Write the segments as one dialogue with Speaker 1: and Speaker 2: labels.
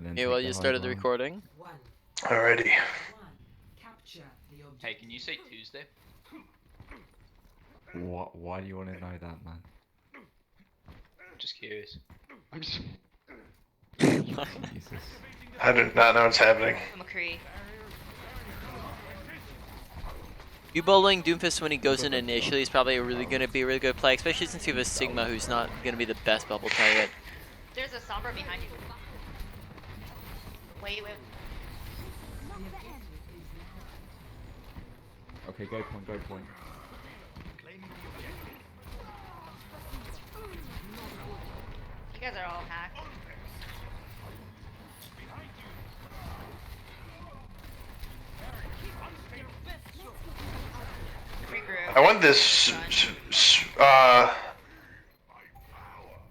Speaker 1: and then
Speaker 2: Okay,
Speaker 1: take
Speaker 2: well,
Speaker 1: the
Speaker 2: you
Speaker 1: high
Speaker 2: started the
Speaker 1: ground.
Speaker 2: recording.
Speaker 3: Alrighty.
Speaker 4: Hey, can you say Tuesday?
Speaker 1: What? Why do you want to know that, man?
Speaker 4: Just curious.
Speaker 5: I'm just.
Speaker 1: Jesus.
Speaker 3: I do not know what's happening.
Speaker 6: McCree.
Speaker 2: You bowling Doomfist when he goes in initially is probably gonna be a really good play, especially since you have a Sigma who's not gonna be the best bubble target.
Speaker 6: There's a Sombra behind you. Wait.
Speaker 1: Okay, go point, go point.
Speaker 6: You guys are all hacked. Regroup.
Speaker 3: I want this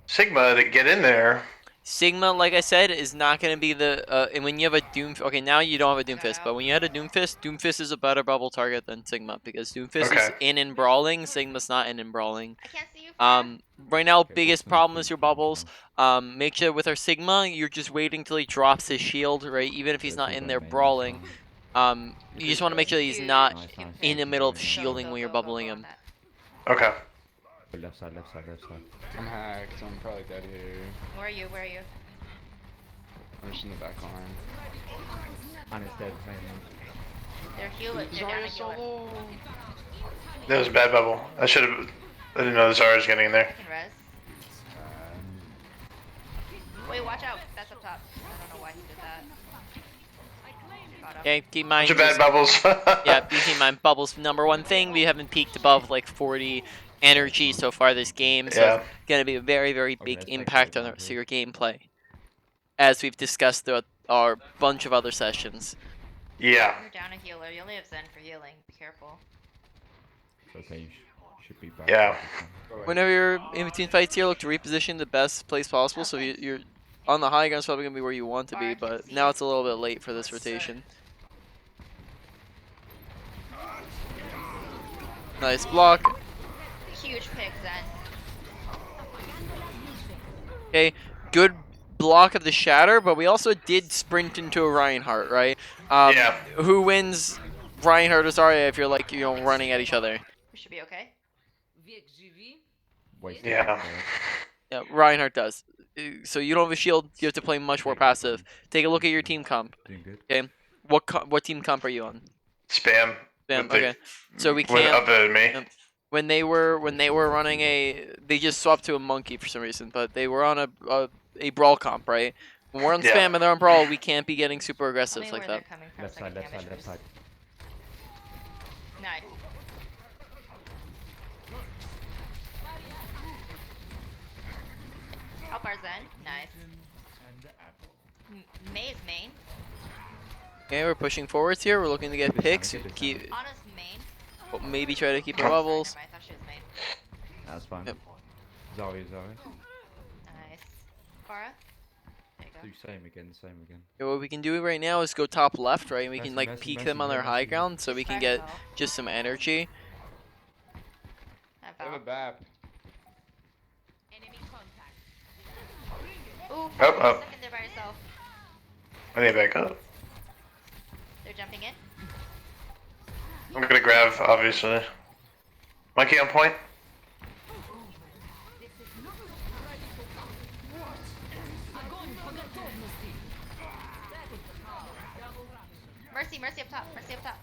Speaker 3: Sigma to get in there.
Speaker 2: Sigma, like I said, is not gonna be the and when you have a okay, now you don't have a Doomfist, but when you had a Doomfist is a better bubble target than Sigma because Doomfist is
Speaker 3: Okay.
Speaker 2: in brawling, Sigma's not in brawling.
Speaker 6: I can't see you.
Speaker 2: Right now,
Speaker 1: Okay,
Speaker 2: biggest
Speaker 1: what's the
Speaker 2: problem
Speaker 1: next
Speaker 2: is your
Speaker 1: thing?
Speaker 2: bubbles. Make sure with our Sigma, you're just waiting till he drops his shield, right? Even if he's
Speaker 1: Let's
Speaker 2: not
Speaker 1: all
Speaker 2: in
Speaker 1: go
Speaker 2: there
Speaker 1: main this
Speaker 2: brawling.
Speaker 1: round.
Speaker 2: You just want to make sure that he's
Speaker 6: Huge
Speaker 2: not
Speaker 1: Nice, nice,
Speaker 2: in the
Speaker 1: nice,
Speaker 2: middle of
Speaker 1: nice.
Speaker 2: shielding when you're bubbling him.
Speaker 3: Okay.
Speaker 1: Go left side, left side, left side.
Speaker 5: I'm hacked, so I'm probably dead here.
Speaker 6: Where are you?
Speaker 5: I'm just in the back line.
Speaker 1: And it's dead, main.
Speaker 6: They're healer. They're down
Speaker 5: Zarya
Speaker 6: a healer.
Speaker 5: solo!
Speaker 3: That was a bad bubble. I should have. I didn't know the Zarya was getting in
Speaker 6: I
Speaker 3: there.
Speaker 6: can res. Wait, watch out. That's up top. I don't know why he did that. Caught up.
Speaker 2: Okay, keep in mind.
Speaker 3: Bunch of bad bubbles.
Speaker 2: Yeah, keep in mind, bubbles number one thing. We haven't peaked above like 40 energy so far this game, so
Speaker 3: Yeah.
Speaker 2: it's gonna be a very, very
Speaker 1: Okay,
Speaker 2: big
Speaker 1: let's take
Speaker 2: impact
Speaker 1: that
Speaker 2: on
Speaker 1: down here.
Speaker 2: your gameplay, as we've discussed throughout our bunch of other sessions.
Speaker 3: Yeah.
Speaker 6: You're down a healer. You only have Zen for healing. Be careful.
Speaker 1: It's okay, you should be back.
Speaker 3: Yeah.
Speaker 2: Whenever you're in between fights here, look to reposition the best place possible. So you're on the high ground, it's probably gonna be where you want to be, but now it's a little bit late for this rotation. Nice block.
Speaker 6: Huge pick, Zen.
Speaker 2: Okay, good block of the shatter, but we also did sprint into a Reinhardt, right?
Speaker 3: Yeah.
Speaker 2: Who wins, Reinhardt or Zarya, if you're like, running at each other?
Speaker 6: We should be okay.
Speaker 1: Wasted
Speaker 3: Yeah.
Speaker 1: that.
Speaker 2: Yeah, Reinhardt does. So you don't have a shield, you have to play much more passive. Take a look at your team comp.
Speaker 1: Doing good.
Speaker 2: Okay, what team comp are you on?
Speaker 3: Spam.
Speaker 2: Bam,
Speaker 3: With the-
Speaker 2: okay. So we
Speaker 3: With
Speaker 2: can't.
Speaker 3: up at me.
Speaker 2: Yep. When they were running they just swapped to a monkey for some reason, but they were on a brawl comp, right? When we're on
Speaker 3: Yeah.
Speaker 2: spam and they're on brawl, we can't be getting super
Speaker 6: Tell
Speaker 2: aggressive
Speaker 6: me
Speaker 2: like
Speaker 6: where
Speaker 2: that.
Speaker 6: they're coming from.
Speaker 1: Left
Speaker 6: so I
Speaker 1: side,
Speaker 6: can
Speaker 1: left side,
Speaker 6: damage
Speaker 1: left side.
Speaker 6: boost. Nice. Help our Zen. Nice. May is main.
Speaker 2: Okay, we're pushing forwards here. We're looking to get picks. Keep
Speaker 6: Honest main.
Speaker 2: maybe try to keep our
Speaker 6: Sorry,
Speaker 2: bubbles.
Speaker 6: never mind, I thought she was main.
Speaker 1: That's fine.
Speaker 2: Yep.
Speaker 1: Zarya.
Speaker 6: Nice. Farah? There you go.
Speaker 1: Do same again, same again.
Speaker 2: Okay, what we can do right now is go top left, right? And we can
Speaker 1: Messi,
Speaker 2: like
Speaker 1: Messi,
Speaker 2: peek
Speaker 1: Messi,
Speaker 2: them on their
Speaker 1: Messi.
Speaker 2: high ground, so we can get
Speaker 6: Fractal.
Speaker 2: just some energy.
Speaker 6: I
Speaker 5: I have a
Speaker 6: fell.
Speaker 5: BAP.
Speaker 6: Ooh,
Speaker 3: Up, up.
Speaker 6: second there by yourself.
Speaker 3: I need to back up.
Speaker 6: They're jumping in.
Speaker 3: I'm gonna grab, obviously. Monkey on point.
Speaker 6: Mercy up top. Mercy up top.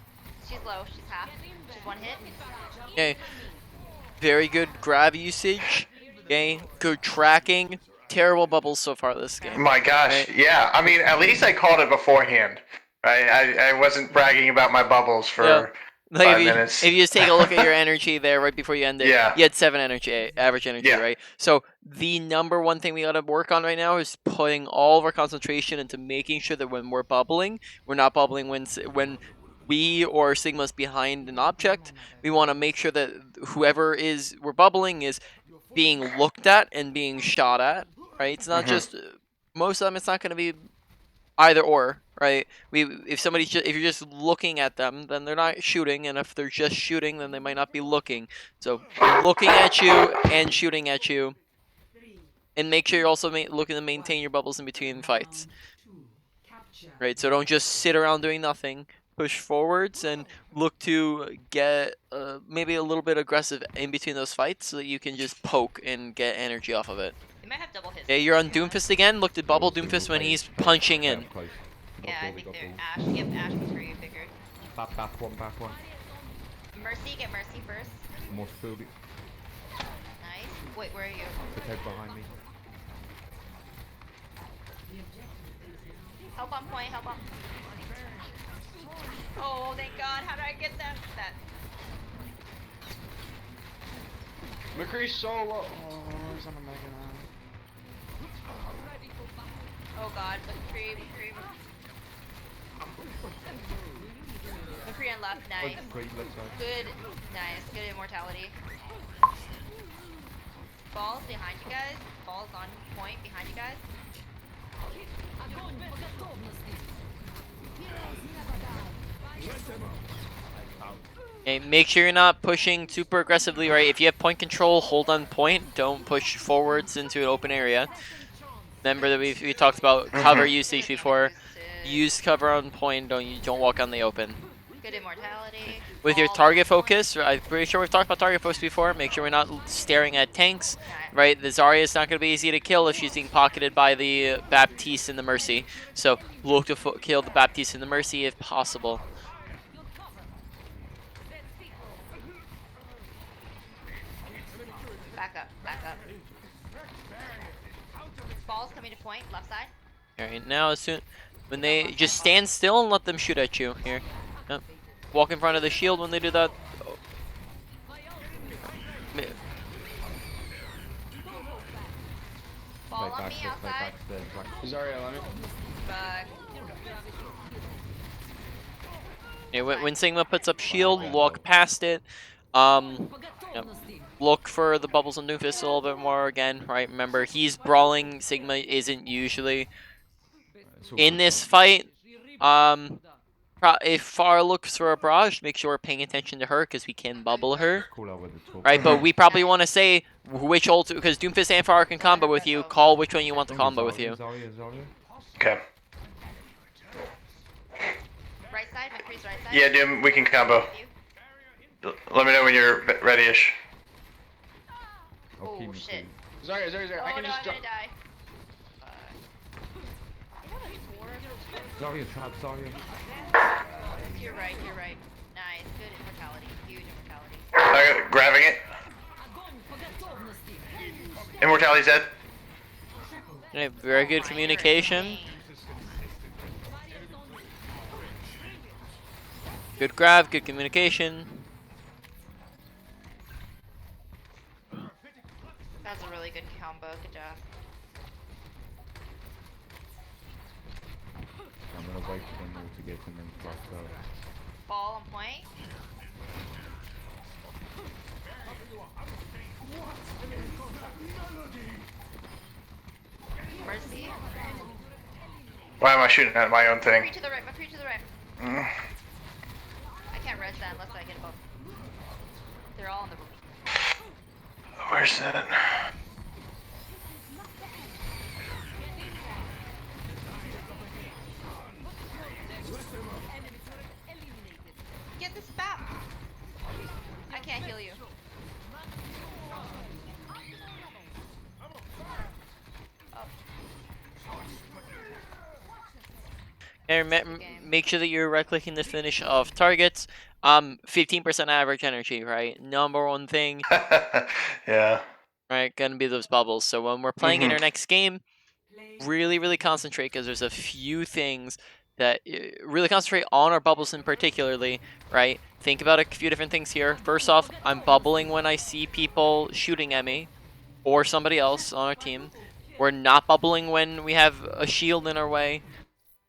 Speaker 6: She's low. She's half. She's one hit.
Speaker 2: Okay, very good grab usage. Okay, good tracking. Terrible bubbles so far this game.
Speaker 3: My gosh.
Speaker 2: Right.
Speaker 3: Yeah. I mean, at least I called it beforehand. I wasn't bragging about my bubbles for
Speaker 2: Yeah. Like
Speaker 3: 5
Speaker 2: if you,
Speaker 3: minutes.
Speaker 2: if you just take a look at your energy there right before you end it,
Speaker 3: Yeah.
Speaker 2: you had 7 energy, average energy,
Speaker 3: Yeah.
Speaker 2: right? So the number one thing we gotta work on right now is putting all of our concentration into making sure that when we're bubbling, we're not bubbling when we or Sigma's behind an object. We want to make sure that whoever we're bubbling is being looked at and being shot at, right? It's not
Speaker 3: Mhm.
Speaker 2: just most of them. It's not going to be either or, right? If you're just looking at them, then they're not shooting, and if they're just shooting, then they might not be looking. So looking at you and shooting at you, and make sure you're also looking to maintain your bubbles in between fights. right? So don't just sit around doing nothing. Push forwards and look to get maybe a little bit aggressive in between those fights so that you can just poke and get energy off of it.
Speaker 6: They might have double hits.
Speaker 2: Yeah, you're on Doomfist again. Look to bubble Doomfist when he's punching in.
Speaker 1: Close.
Speaker 6: Yeah, I think they're Ash. Yep, Ash was where you figured.
Speaker 1: Back one.
Speaker 6: Mercy, get Mercy first.
Speaker 1: More field.
Speaker 6: Nice. Wait, where are you?
Speaker 1: Protect behind me.
Speaker 6: Help on point, help on. Oh, thank God. How did I get that?
Speaker 5: McCree's so low. Oh, he's on a Mega Man.
Speaker 6: Oh God, McCree. McCree on left, nice.
Speaker 1: Great left side.
Speaker 6: Good, nice. Good immortality. Ball's behind you guys. Ball's on point behind you guys.
Speaker 2: Okay, make sure you're not pushing super aggressively, right? If you have point control, hold on point. Don't push forwards into an open area. Remember that we talked about cover usage before. Use cover on point. Don't walk on the open.
Speaker 6: Good immortality.
Speaker 2: With your
Speaker 6: Ball-
Speaker 2: target focus, I'm pretty sure we've talked about target focus before. Make sure we're not staring at tanks, right? The Zarya is not going to be easy to kill if she's being pocketed by the Baptiste and the Mercy. So look to kill the Baptiste and the Mercy if possible.
Speaker 6: Back up. Ball's coming to point, left side.
Speaker 2: Alright, now as soon when they just stand still and let them shoot at you here. Yep. Walk in front of the shield when they do that.
Speaker 6: Ball on me outside.
Speaker 5: Zarya, let me.
Speaker 6: Back.
Speaker 2: Yeah, when Sigma puts up shield, walk past it. Yep. Look for the bubbles on Doomfist a little bit more again, right? Remember, he's brawling. Sigma isn't usually in this fight. If Far looks for a barrage, make sure we're paying attention to her because we can bubble her,
Speaker 1: Call out with the talk.
Speaker 2: right? But we probably want to say which ult, because Doomfist and Far can combo with you. Call which one you want to combo with you.
Speaker 1: Zarya.
Speaker 3: Okay.
Speaker 6: Right side, McCree's right side.
Speaker 3: Yeah, Doom, we can combo. Let me know when you're ready-ish.
Speaker 1: I'll
Speaker 6: Oh
Speaker 1: keep me
Speaker 6: shit.
Speaker 5: Zarya,
Speaker 6: Oh
Speaker 5: I can
Speaker 6: no,
Speaker 5: just
Speaker 6: I'm
Speaker 5: jump.
Speaker 6: gonna die.
Speaker 1: Zarya trap, Zarya.
Speaker 6: You're right. Nice, good immortality, huge immortality.
Speaker 3: Grabbing it. Immortality's dead.
Speaker 2: Yeah, very good communication. Good grab, good communication.
Speaker 6: That was a really good combo, good job.
Speaker 1: I'm gonna wait for them all to get and then cross go.
Speaker 6: Ball on point. Mercy.
Speaker 3: Why am I shooting at my own thing?
Speaker 6: McCree to the right, McCree to the right.
Speaker 3: Mm.
Speaker 6: I can't res that unless I get both. They're all on the roof.
Speaker 3: Where's that?
Speaker 6: Get this back! I can't heal you.
Speaker 2: And make sure that you're right-clicking the finish of targets. 15% average energy, right? Number one thing,
Speaker 3: Yeah.
Speaker 2: right? Gonna be those bubbles. So when we're playing in our next game, really concentrate because there's a few things that really concentrate on our bubbles in particularly, right? Think about a few different things here. First off, I'm bubbling when I see people shooting at me or somebody else on our team. We're not bubbling when we have a shield in our way.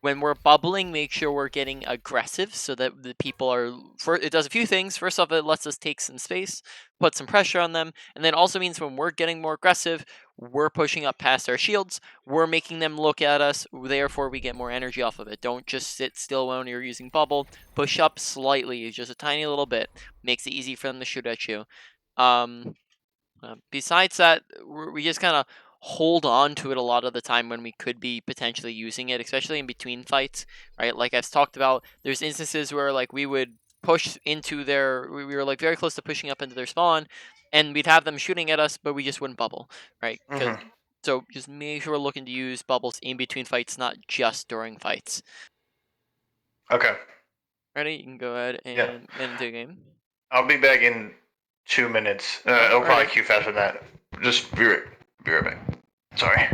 Speaker 2: When we're bubbling, make sure we're getting aggressive so that the people are... It does a few things. First off, it lets us take some space, put some pressure on them, and then also means when we're getting more aggressive, we're pushing up past our shields, we're making them look at us, therefore we get more energy off of it. Don't just sit still when you're using bubble. Push up slightly, just a tiny little bit. Makes it easy for them to shoot at you. Besides that, we just kind of hold on to it a lot of the time when we could be potentially using it, especially in between fights, right? Like I've talked about, there's instances where like we would push into their, we were like very close to pushing up into their spawn, and we'd have them shooting at us, but we just wouldn't bubble, right? So just make sure we're looking to use bubbles in between fights, not just during fights.
Speaker 3: Okay.
Speaker 2: Ready? You can go ahead and
Speaker 3: Yeah.
Speaker 2: get into a game.
Speaker 3: I'll be back in 2 minutes.
Speaker 2: Oh,
Speaker 3: It'll probably
Speaker 2: alright.
Speaker 3: queue faster than that. Just be right back. Sorry.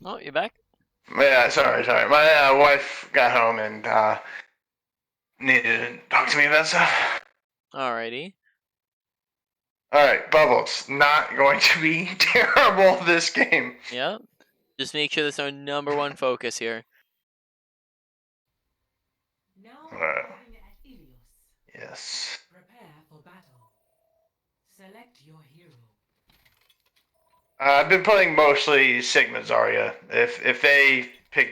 Speaker 2: Oh, you back?
Speaker 3: Yeah, sorry. My wife got home and needed to talk to me about stuff.
Speaker 2: Alrighty.
Speaker 3: All right, bubbles. Not going to be terrible this game.
Speaker 2: Yeah. Just make sure that's our number one focus here.
Speaker 3: All right. Yes.
Speaker 7: Prepare for battle. Select your hero.
Speaker 3: I've been playing mostly Sigma Zarya. If they pick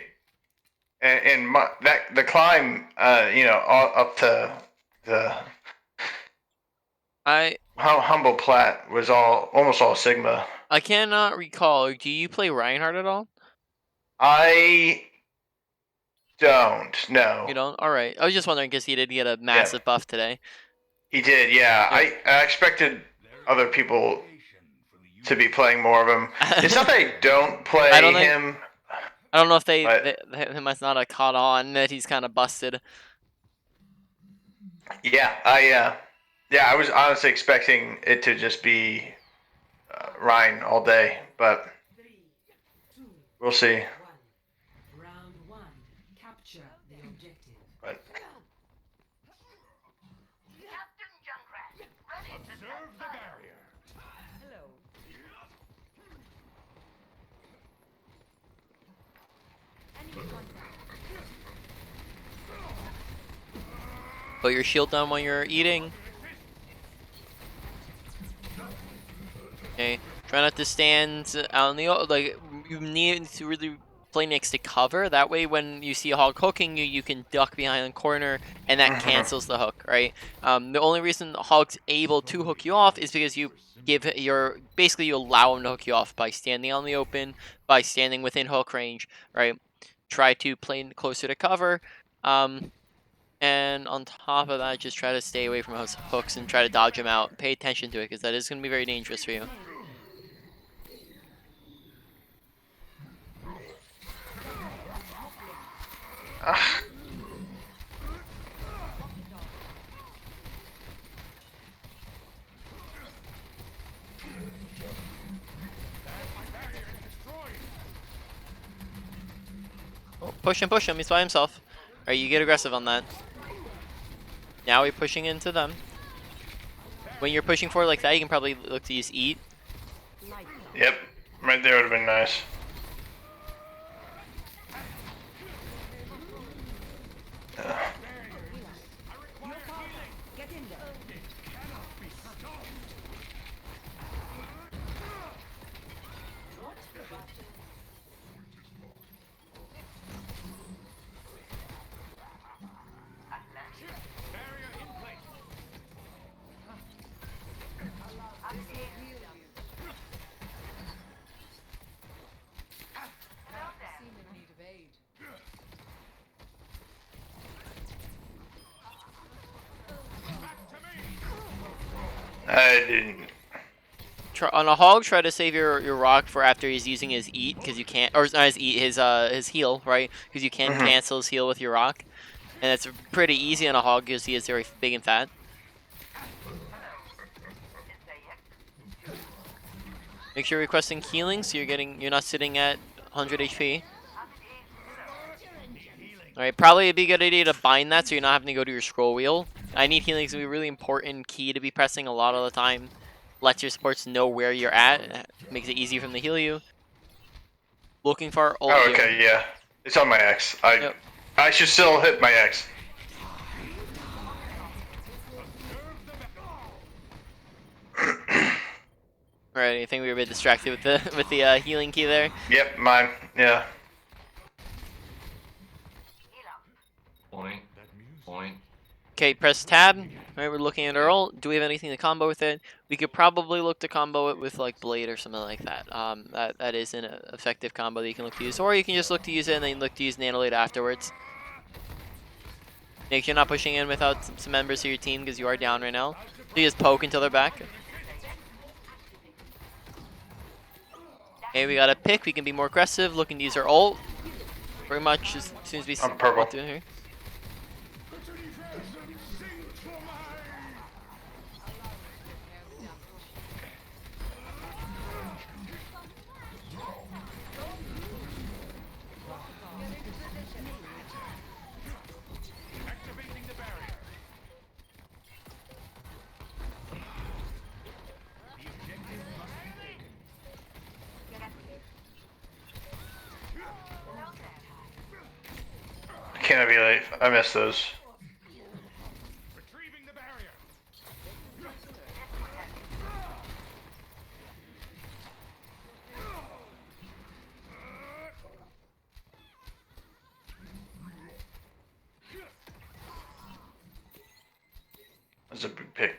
Speaker 3: and the climb, all up to the humble plat was almost all Sigma.
Speaker 2: I cannot recall. Do you play Reinhardt at all?
Speaker 3: I don't. No.
Speaker 2: You don't? Alright. I was just wondering because he did get a massive buff today.
Speaker 3: He did. Yeah. I expected other people to be playing more of him. It's not that I don't play him.
Speaker 2: I don't know if they must not have caught on that he's kind of busted.
Speaker 3: Yeah, I was honestly expecting it to just be Ryan all day, but
Speaker 7: 3, 2,
Speaker 3: we'll see.
Speaker 7: 1. Round 1. Capture the objective.
Speaker 3: But
Speaker 7: Hello.
Speaker 2: Put your shield down while you're eating. Okay. Try not to stand out in the like. You need to really play next to cover. That way, when you see a hog hooking you, you can duck behind the corner, and that cancels the hook, right? The only reason the hog's able to hook you off is because you basically you allow him to hook you off by standing on the open, by standing within hook range, right? Try to play closer to cover. And on top of that, just try to stay away from those hooks and try to dodge them out. Pay attention to it, because that is going to be very dangerous for you. Push him. He's by himself. Alright, you get aggressive on that. Now we're pushing into them. When you're pushing forward like that, you can probably look to use eat.
Speaker 3: Yep, right there would have been nice. I didn't.
Speaker 2: On a hog, try to save your rock for after he's using his eat, because you can't, or not his eat, his heal, right? Because you can cancel his heal with your rock, and it's pretty easy on a hog because he is very big and fat. Make sure you're requesting healing, so you're not sitting at 100 HP. Alright, probably it'd be a good idea to bind that so you're not having to go to your scroll wheel. I need healing is a really important key to be pressing a lot of the time. Lets your supports know where you're at. Makes it easy for them to heal you. Looking for ult
Speaker 3: Oh,
Speaker 2: here.
Speaker 3: okay, yeah. It's on my X.
Speaker 2: Yep.
Speaker 3: I should still hit my X.
Speaker 2: Alright, I think we were a bit distracted with the healing key there.
Speaker 3: Yep, mine. Yeah.
Speaker 8: Point.
Speaker 2: Okay, press tab. Alright, we're looking at our ult. Do we have anything to combo with it? We could probably look to combo it with like Blade or something like that. That is an effective combo that you can look to use. Or you can just look to use it and then look to use Nanolate afterwards. Make sure you're not pushing in without some members of your team because you are down right now. So you just poke until they're back. Okay, we got a pick. We can be more aggressive. Looking to use our ult. Pretty much as soon as we
Speaker 3: I'm purple.
Speaker 2: want to here.
Speaker 3: Can't be late. I missed those. That's a big pick.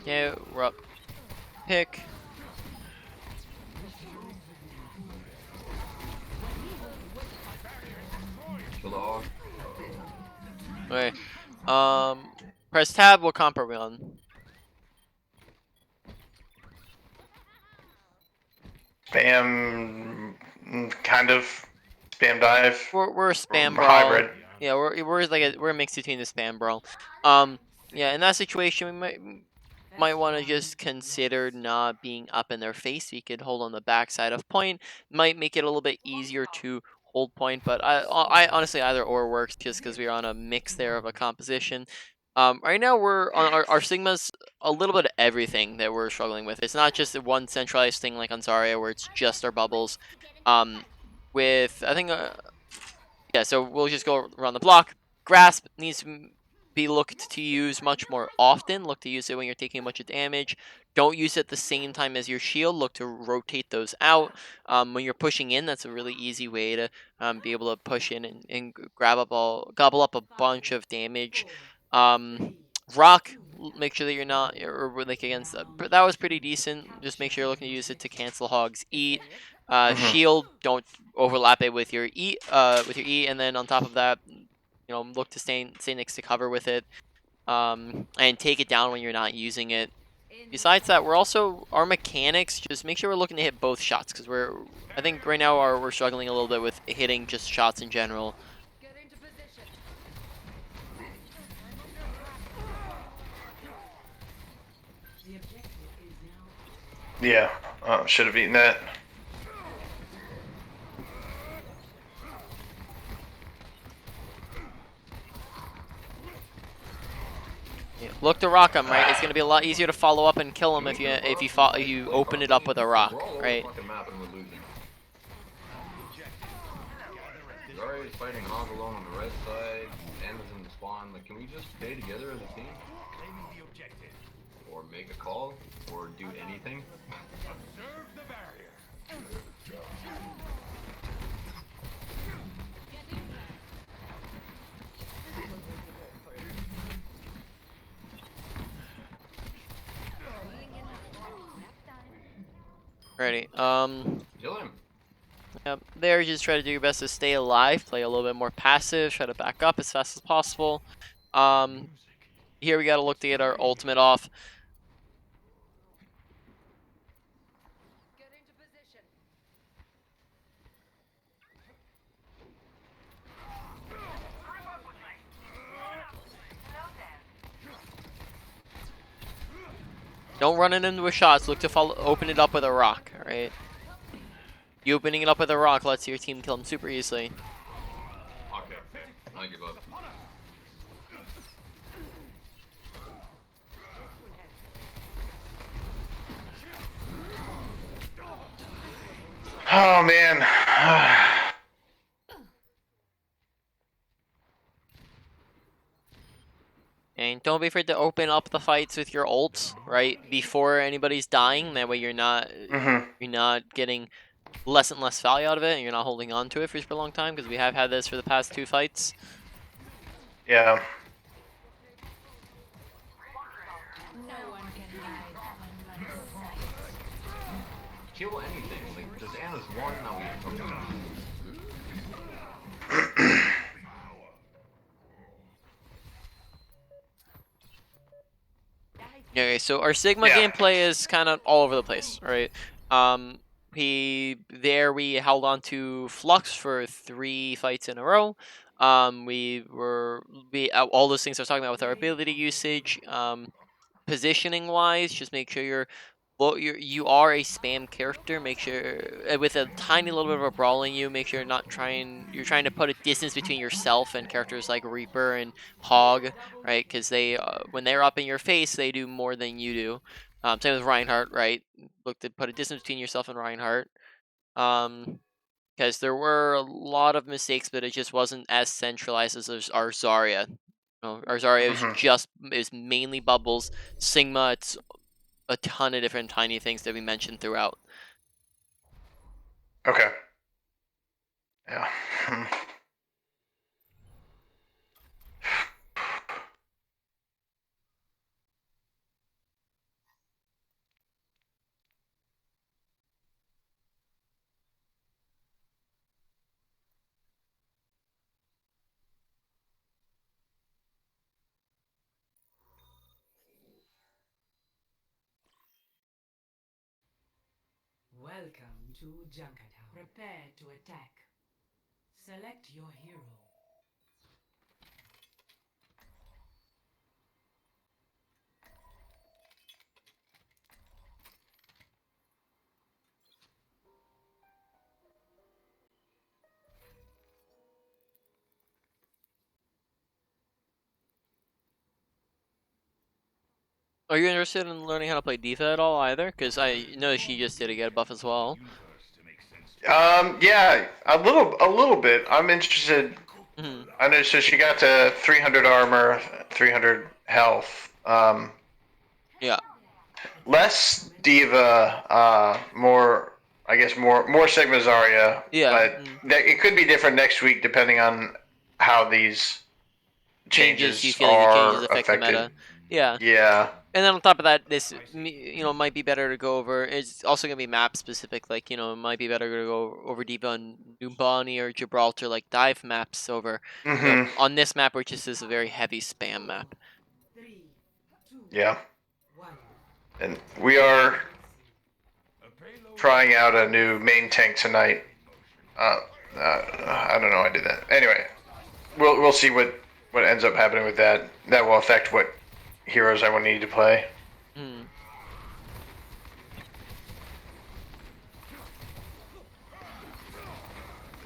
Speaker 2: Yeah, we're up. Pick. Okay. Press tab. What comp are we on?
Speaker 3: Spam, kind of. Spam dive.
Speaker 2: We're a spam brawl.
Speaker 3: Hybrid.
Speaker 2: Yeah, we're a mix between the spam brawl. Yeah, in that situation we might want to just consider not being up in their face. We could hold on the backside of point. Might make it a little bit easier to hold point, but I honestly either or works just because we're on a mix there of a composition. Right now we're on our Sigma's a little bit of everything that we're struggling with. It's not just one centralized thing like on Zarya where it's just our bubbles. With I think yeah, so we'll just go around the block. Grasp needs to be looked to use much more often. Look to use it when you're taking a bunch of damage. Don't use it at the same time as your shield. Look to rotate those out. When you're pushing in, that's a really easy way to be able to push in and gobble up a bunch of damage. Rock, make sure that you're not, or like against that was pretty decent. Just make sure you're looking to use it to cancel Hog's eat. Shield, don't overlap it with your E, and then on top of that, look to stay next to cover with it, and take it down when you're not using it. Besides that, we're also our mechanics. Just make sure we're looking to hit both shots because I think right now we're struggling a little bit with hitting just shots in general.
Speaker 7: The objective is now
Speaker 3: Yeah, should have eaten that.
Speaker 2: Yeah, look to rock him, right? It's gonna be a lot easier to follow up and kill him if you open it up with a rock,
Speaker 8: We're all over
Speaker 2: right?
Speaker 8: the fucking map and we're losing. Zarya is fighting Hog alone on the red side. Anna's in the spawn. Like, can we just stay together as a team? Or make a call? Or do anything?
Speaker 2: Ready.
Speaker 8: Kill him.
Speaker 2: Yep. There, just try to do your best to stay alive. Play a little bit more passive. Try to back up as fast as possible. Here we gotta look to get our ultimate off. Don't run it into shots. Look to open it up with a rock. All right. You opening it up with a rock lets your team kill him super easily.
Speaker 8: Okay. I give up.
Speaker 3: Oh man.
Speaker 2: And don't be afraid to open up the fights with your ults, right? Before anybody's dying. That way you're not getting less and less value out of it, and you're not holding on to it for a long time, because we have had this for the past 2 fights.
Speaker 3: Yeah.
Speaker 8: Kill anything. Like, just Anna's one, now we have to.
Speaker 2: Okay, so our Sigma gameplay is kind of all over the place, right? We held on to Flux for 3 fights in a row. All those things I was talking about with our ability usage, positioning wise, just make sure you are a spam character. Make sure with a tiny little bit of a brawl in you, make sure you're trying to put a distance between yourself and characters like Reaper and Hog, right? Because when they're up in your face, they do more than you do. Same with Reinhardt, right? Look to put a distance between yourself and Reinhardt. Because there were a lot of mistakes, but it just wasn't as centralized as our Zarya. Our Zarya is mainly bubbles. Sigma, it's a ton of different tiny things that we mentioned throughout.
Speaker 3: Okay. Yeah.
Speaker 7: welcome to Junkertown. Prepare to attack. Select your hero.
Speaker 2: Are you interested in learning how to play D.Va at all either? Because I know she just did a get buff as well.
Speaker 3: Yeah, a little bit. I'm interested. I know. So she got to 300 armor, 300 health.
Speaker 2: Yeah.
Speaker 3: Less Diva, more. I guess more Sigma Zarya.
Speaker 2: Yeah.
Speaker 3: But it could be different next week depending on how these changes
Speaker 2: you feel
Speaker 3: are
Speaker 2: like the changes affect
Speaker 3: affected.
Speaker 2: the meta. Yeah.
Speaker 3: Yeah.
Speaker 2: And then on top of that, this might be better to go over. It's also gonna be map specific. Like it might be better to go over D.Va on Numbani or Gibraltar, like dive maps over. On this map, which is a very heavy spam map.
Speaker 7: 3, 2,
Speaker 3: Yeah.
Speaker 7: 1.
Speaker 3: And we are trying out a new main tank tonight. I don't know. I did that anyway. We'll see what ends up happening with that. That will affect what heroes I will need to play.
Speaker 2: Hmm.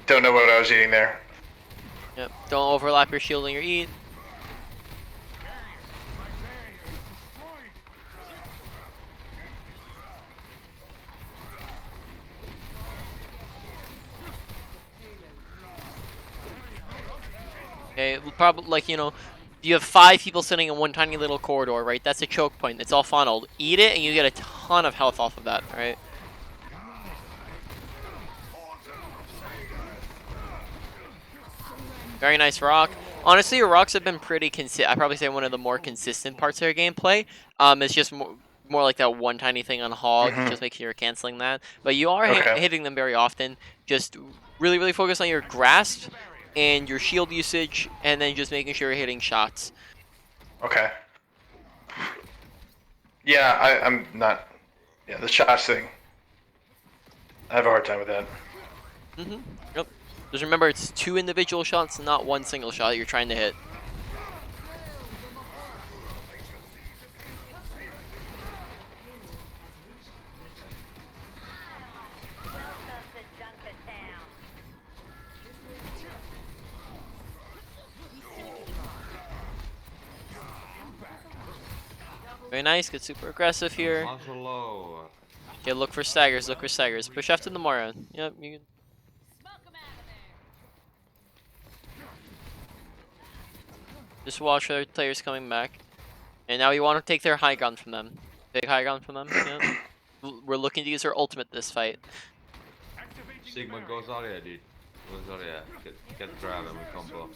Speaker 3: Don't know what I was eating there.
Speaker 2: Yep. Don't overlap your shield and your eat. Okay, probably like you have 5 people sitting in one tiny little corridor, right? That's a choke point. It's all funneled. Eat it, and you get a ton of health off of that, right? Very nice rock. Honestly, your rocks have been pretty consistent. I'd probably say one of the more consistent parts of your gameplay. It's just more like that one tiny thing on hog. Just make sure you're canceling that. But you are
Speaker 3: Okay.
Speaker 2: hitting them very often. Just really, really focus on your grasp and your shield usage, and then just making sure you're hitting shots.
Speaker 3: Okay. Yeah, I'm not. Yeah, the shots thing. I have a hard time with that.
Speaker 2: Yep. Just remember, it's 2 individual shots, not 1 single shot you're trying to hit. Very nice. Get super aggressive here.
Speaker 8: Angelo.
Speaker 2: Okay, look for staggers. Look for staggers. Push after the Mora. Yep. You can... Just watch for their players coming back. And now you want to take their high ground from them. Take high ground from them. Yeah. We're looking to use our ultimate this fight.
Speaker 8: Sigma, go Zarya, dude. Go Zarya. Get the grab and we combo.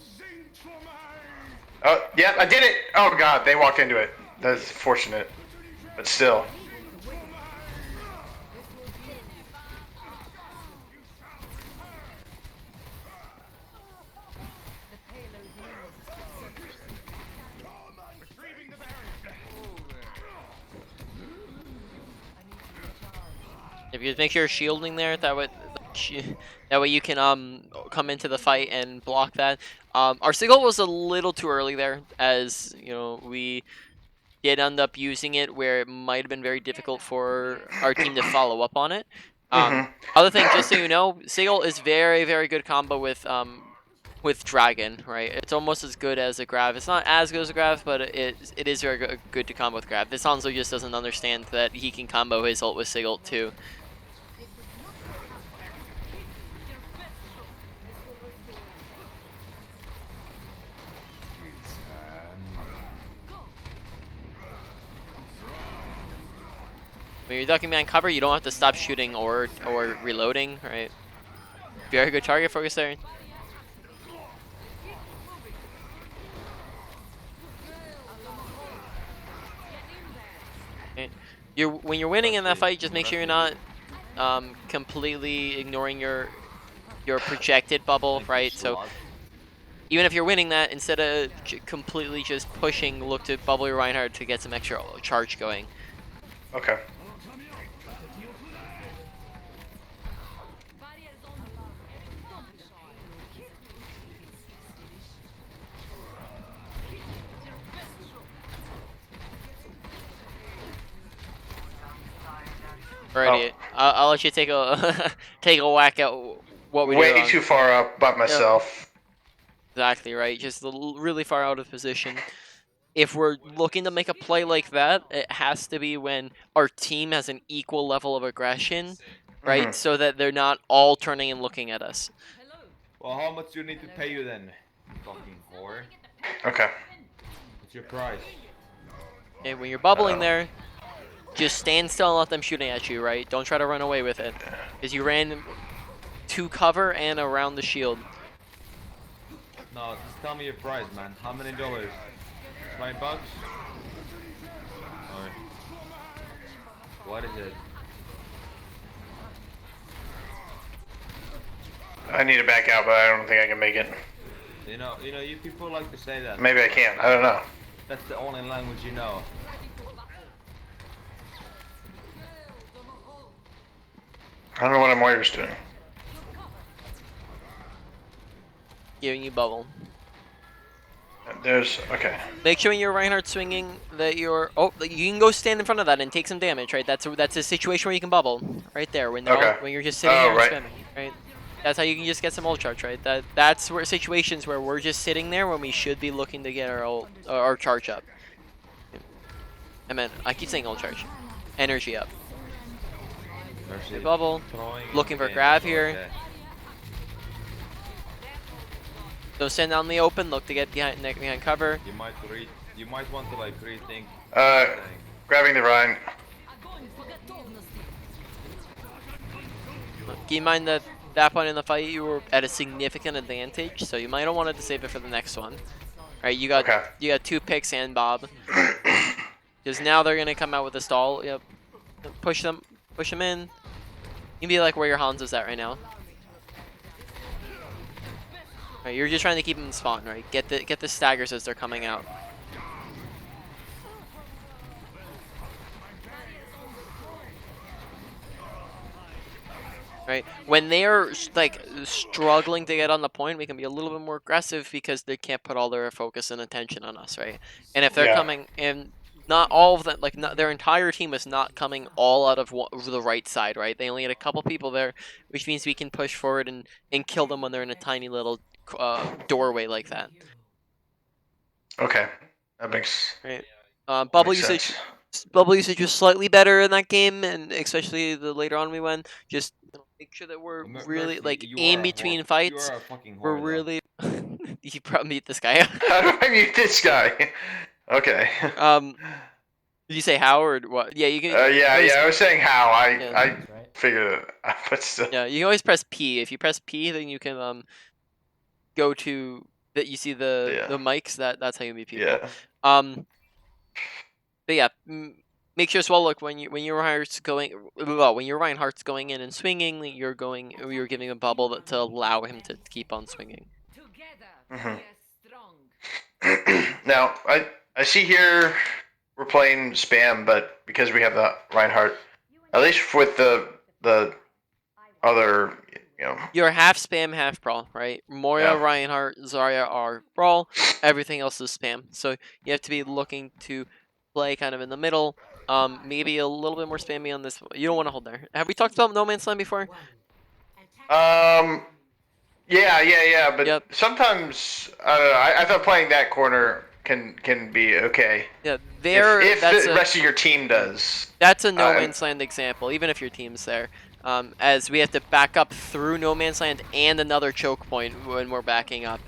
Speaker 3: Oh, yeah, I did it! Oh god, they walked into it. That's fortunate. But still.
Speaker 2: If you make sure you're shielding there, that way you can come into the fight and block that. Our signal was a little too early there, as we did end up using it where it might have been very difficult for our team to follow up on it. Other thing, just so you know, Sigil is very, very good combo with Dragon, right? It's almost as good as a Grav. It's not as good as a Grav, but it is very good to combo with Grav. This Hanzo just doesn't understand that he can combo his ult with Sigil too. When you're ducking behind cover, you don't have to stop shooting or reloading, right? Very good target focus there. Okay. When you're winning in that fight, just make sure you're not completely ignoring your projected bubble, right? So even if you're winning that, instead of completely just pushing, look to bubble your Reinhardt to get some extra charge going.
Speaker 3: Okay.
Speaker 2: Alrighty, I'll let you take a take a whack at what we do.
Speaker 3: Way too far up by myself.
Speaker 2: Exactly right, just really far out of position. If we're looking to make a play like that, it has to be when our team has an equal level of aggression, right? So that they're not all turning and looking at us.
Speaker 8: Well, how much do you need to pay you then? Fucking whore.
Speaker 3: Okay.
Speaker 8: What's your price?
Speaker 2: Okay, when you're bubbling there, just stand still and let them shooting at you, right? Don't try to run away with it. Because you ran to cover and around the shield.
Speaker 8: No, just tell me your price, man. How many dollars? $20? Alright. What is it?
Speaker 3: I need to back out, but I don't think I can make it.
Speaker 8: You know, you people like to say that.
Speaker 3: Maybe I can. I don't know.
Speaker 8: That's the only language you know.
Speaker 3: I don't know what Moira's doing.
Speaker 2: Giving you bubble.
Speaker 3: There's okay.
Speaker 2: Make sure when you're Reinhardt swinging that you're. Oh, you can go stand in front of that and take some damage, right? That's a situation where you can bubble, right there. When
Speaker 3: Okay.
Speaker 2: when you're just sitting
Speaker 3: Oh,
Speaker 2: here and
Speaker 3: right.
Speaker 2: spamming, right? That's how you can just get some ult charge, right? That's where situations where we're just sitting there when we should be looking to get our ult, our charge up. I mean, I keep saying ult charge, energy up. Okay, bubble. Looking for grab here. Don't stand out in the open. Look to get behind cover.
Speaker 9: You might want to like rethink.
Speaker 3: Grabbing the Rhine.
Speaker 2: Keep in mind that that point in the fight you were at a significant advantage, so you might have wanted to save it for the next one. Right, you got 2 picks and Bob. Because now they're gonna come out with a stall. Yep. Push them in. You can be like where your Hans is at right now. Right, you're just trying to keep them in spawn, right? Get the staggers as they're coming out. Right, when they're like struggling to get on the point, we can be a little bit more aggressive because they can't put all their focus and attention on us, right? And if they're coming, and not all of them, like their entire team is not coming all out of the right side, right? They only had a couple people there, which means we can push forward and kill them when they're in a tiny little doorway like that.
Speaker 3: Okay, that makes
Speaker 2: right. Bubble
Speaker 3: makes
Speaker 2: usage.
Speaker 3: sense.
Speaker 2: Bubble usage was slightly better in that game, and especially the later on we went. Just make sure that we're really like in between fights. We're really. You probably mute this guy.
Speaker 3: How do I mute this guy? Okay.
Speaker 2: Did you say how or what? Yeah, you can.
Speaker 3: I was saying how.
Speaker 2: Yeah.
Speaker 3: I figured it, but still.
Speaker 2: Yeah, you can always press P. If you press P, then you can go to that. You see the mics. That's how you meet people.
Speaker 3: Yeah.
Speaker 2: But yeah, make sure as well. Look, when your Reinhardt's going, well, when your Reinhardt's going in and swinging, you're giving a bubble to allow him to keep on swinging.
Speaker 3: Now I see here we're playing spam, but because we have the Reinhardt, at least with the other, you know.
Speaker 2: You're half spam, half brawl, right? Moira, Reinhardt, Zarya are brawl. Everything else is spam. So you have to be looking to play kind of in the middle. Maybe a little bit more spammy on this. You don't want to hold there. Have we talked about No Man's Land before?
Speaker 3: Yeah. But sometimes I don't know. I thought playing that corner can be okay.
Speaker 2: Yeah,
Speaker 3: if the rest of your team does.
Speaker 2: That's a No Man's Land example, even if your team's there. As we have to back up through No Man's Land and another choke point when we're backing up.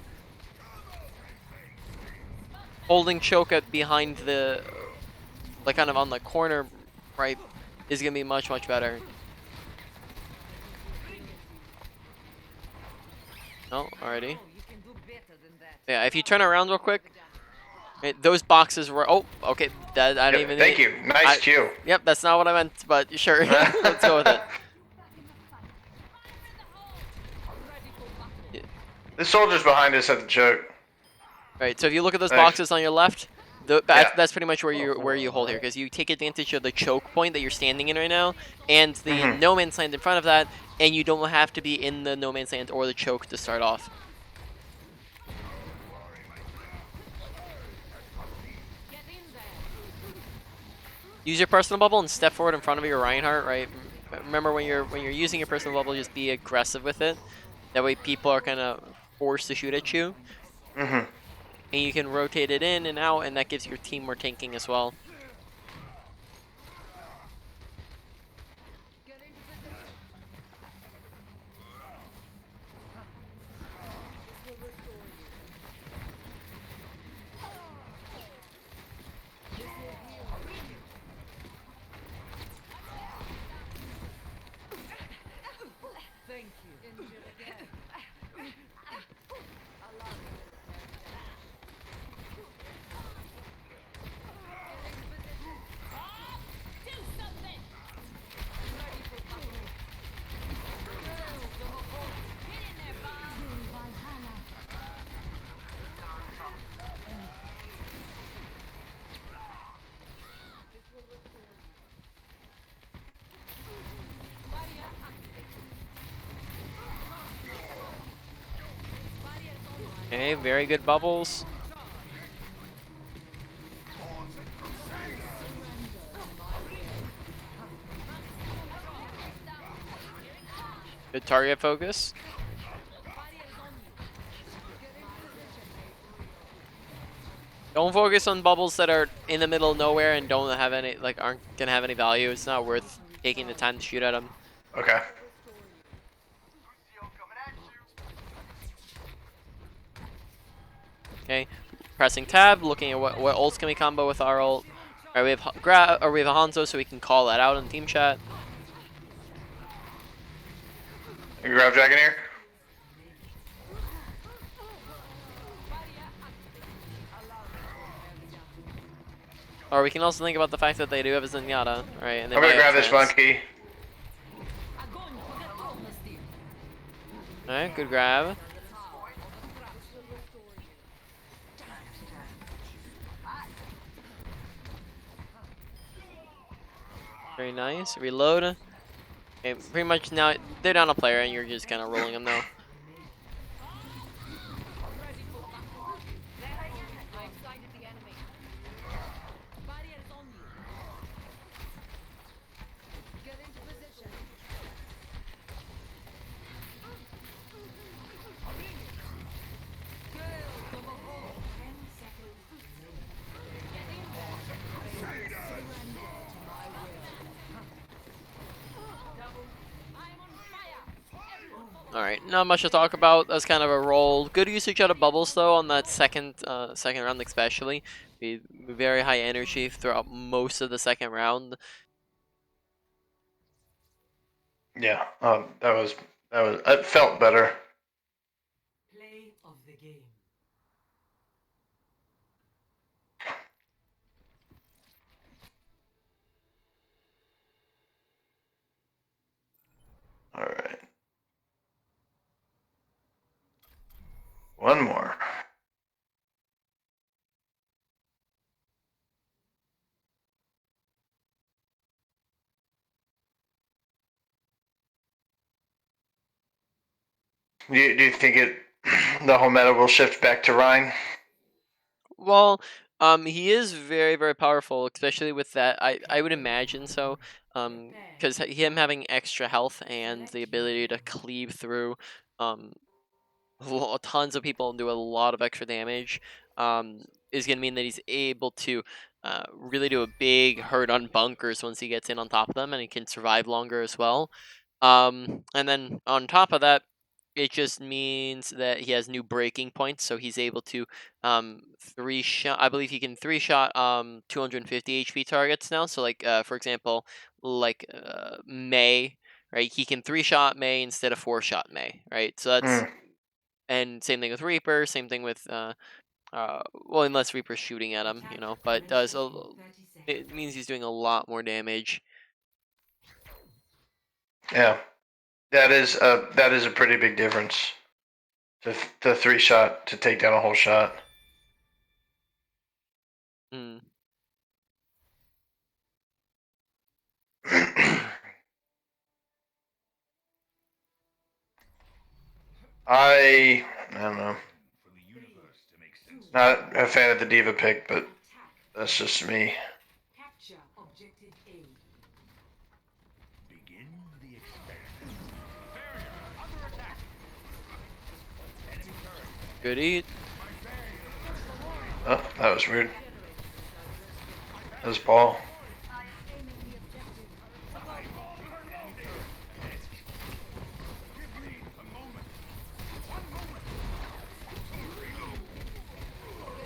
Speaker 2: Holding choke behind the, like kind of on the corner, right, is gonna be much better. Oh, alrighty. Yeah, if you turn around real quick, right, those boxes were. Oh, okay. That I didn't even.
Speaker 3: Thank you. Nice cue.
Speaker 2: Yep, that's not what I meant, but sure. Let's go with it.
Speaker 3: The soldier's behind us at the choke.
Speaker 2: Right. So if you look at those boxes on your left, that's pretty much where you hold here, because you take advantage of the choke point that you're standing in right now, and the No Man's Land in front of that, and you don't have to be in the No Man's Land or the choke to start off. Use your personal bubble and step forward in front of your Reinhardt, right? Remember when you're using your personal bubble, just be aggressive with it. That way people are kind of forced to shoot at you. And you can rotate it in and out, and that gives your team more tanking as well. Okay, very good bubbles. Good target focus. Don't focus on bubbles that are in the middle of nowhere and don't have any, like, aren't gonna have any value. It's not worth taking the time to shoot at them.
Speaker 3: Okay.
Speaker 2: Okay, pressing tab, looking at what ults can we combo with our ult. Alright, we have we have a Hanzo, so we can call that out in team chat.
Speaker 3: You grab Dragon here.
Speaker 2: Or we can also think about the fact that they do have a Zenyatta, right? And they
Speaker 3: I'm
Speaker 2: might
Speaker 3: gonna
Speaker 2: have
Speaker 3: grab this
Speaker 2: trance.
Speaker 3: monkey.
Speaker 2: Alright, good grab. Very nice. Reload. Okay, pretty much now they're down a player and you're just kind of rolling them now. Alright, not much to talk about. That's kind of a roll. Good usage out of bubbles though on that second round especially. Very high energy throughout most of the second round.
Speaker 3: Yeah. It felt better.
Speaker 7: Play of the game.
Speaker 3: All right. One more. Do you think the whole meta will shift back to Rhine?
Speaker 2: Well, he is very, very powerful, especially with that. I would imagine so. Because him having extra health and the ability to cleave through tons of people and do a lot of extra damage, is gonna mean that he's able to really do a big hurt on bunkers once he gets in on top of them, and he can survive longer as well. And then on top of that, it just means that he has new breaking points, so he's able to three shot. I believe he can three shot 250 HP targets now. So like for example, like May, right? He can three shot May instead of four shot May, right? So that's and same thing with Reaper. Same thing with well, unless Reaper's shooting at him, you know. But does it means he's doing a lot more damage.
Speaker 3: Yeah. That is a pretty big difference. The three shot to take down a whole shot.
Speaker 2: Hmm.
Speaker 3: I don't know. Not a fan of the diva pick, but that's just me.
Speaker 7: Capture objective A.
Speaker 2: Good eat.
Speaker 3: Oh, that was weird. That was Paul.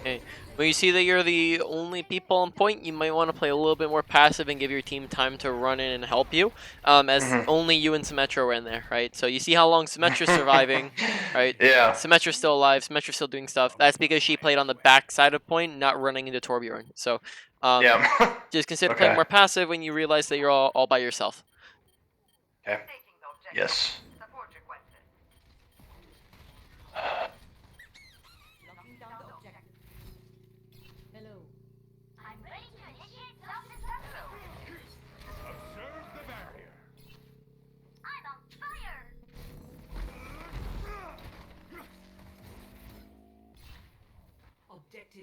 Speaker 2: Okay. When you see that you're the only people on point, you might want to play a little bit more passive and give your team time to run in and help you. As only you and Symmetra were in there, right? So you see how long Symmetra's surviving, right?
Speaker 3: Yeah.
Speaker 2: Symmetra's still alive. Symmetra's still doing stuff. That's because she played on the back side of point, not running into Torbjorn. So
Speaker 3: Yeah.
Speaker 2: just consider
Speaker 3: Okay.
Speaker 2: playing more passive when you realize that you're all by yourself.
Speaker 3: Okay. Yes.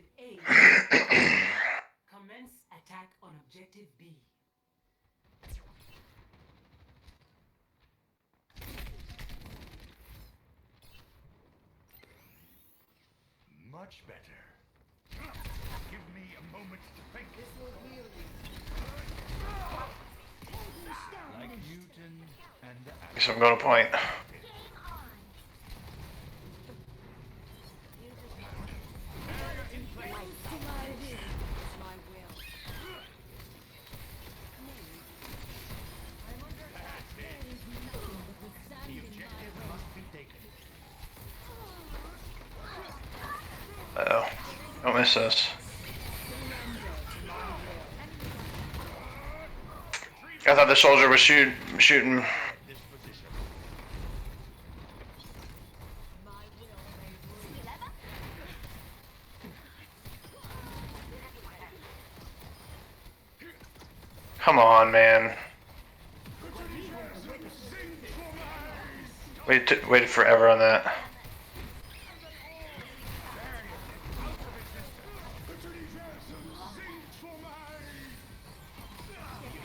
Speaker 7: objective A. Commence attack on objective B.
Speaker 10: Much better. Give me a moment to think. This will heal you. Like Newton and
Speaker 3: Guess I'm going to point.
Speaker 10: the objective must be taken.
Speaker 3: Uh-oh. Don't miss us. I thought the soldier was shooting.
Speaker 10: This position.
Speaker 3: Come on, man. Waited forever on that.